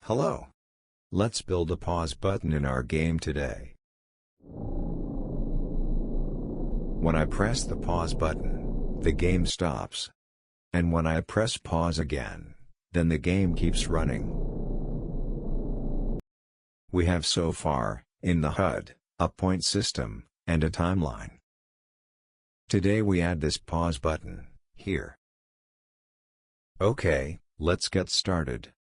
Hello. Let's build a pause button in our game today. When I press the pause button, the game stops. And when I press pause again, then the game keeps running. We have so far, in the HUD, a point system, and a timeline. Today we add this pause button, here. Okay, let's get started.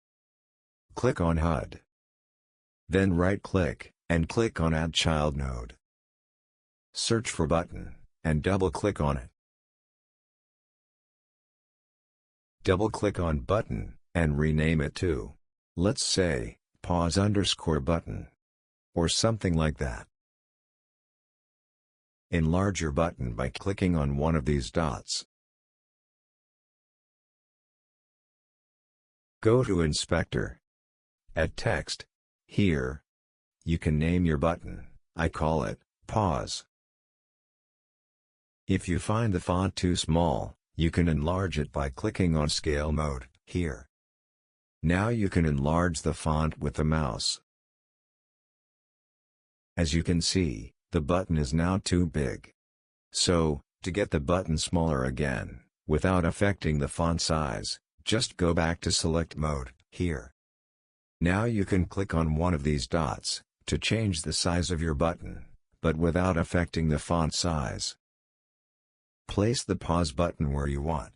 Click on HUD. Then right-click, and click on Add Child Node. Search for button, and double-click on it. Double-click on button, and rename it to, let's say, pause_button. Or something like that. Enlarge your button by clicking on one of these dots. Go to Inspector. Add text. Here. You can name your button, I call it, pause. If you find the font too small, you can enlarge it by clicking on Scale Mode, here. Now you can enlarge the font with the mouse. As you can see, the button is now too big. So, to get the button smaller again, without affecting the font size, just go back to Select Mode, here. Now you can click on one of these dots, to change the size of your button, but without affecting the font size. Place the pause button where you want.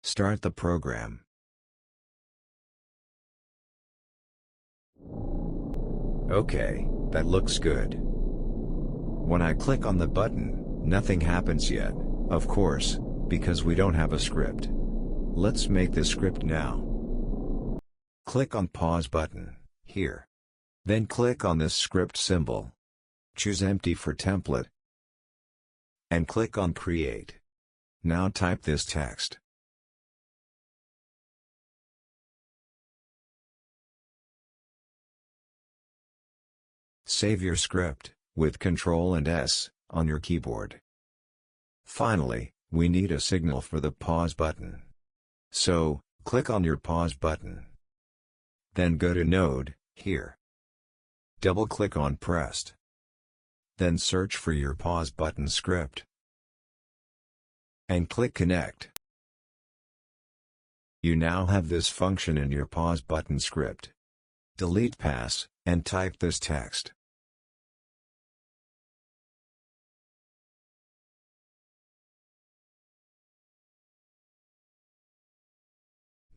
Start the program. Okay, that looks good. When I click on the button, nothing happens yet, of course, because we don't have a script. Let's make the script now. Click on Pause button, here. Then click on this script symbol. Choose Empty for template. And click on Create. Now type this text. Save your script, with Ctrl and S, on your keyboard. Finally, we need a signal for the pause button. So, click on your pause button. Then go to Node, here. Double-click on Pressed. Then search for your pause button script. And click Connect. You now have this function in your pause button script. Delete pass, and type this text.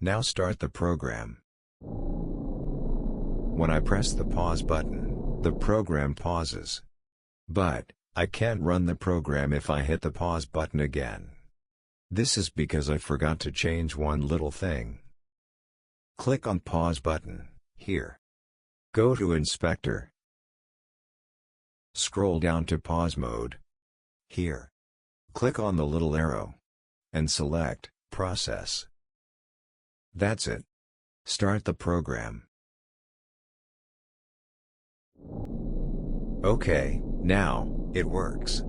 Now start the program. When I press the pause button, the program pauses. But, I can't run the program if I hit the pause button again. This is because I forgot to change one little thing. Click on Pause button, here. Go to Inspector. Scroll down to Pause Mode. Here. Click on the little arrow. And select, Process. That's it. Start the program. Okay, now, it works.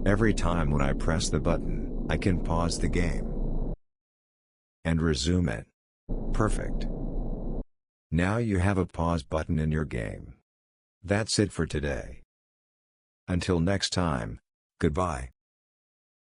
Every time when I press the button, I can pause the game. And resume it. Perfect. Now you have a pause button in your game. That's it for today. Until next time, goodbye.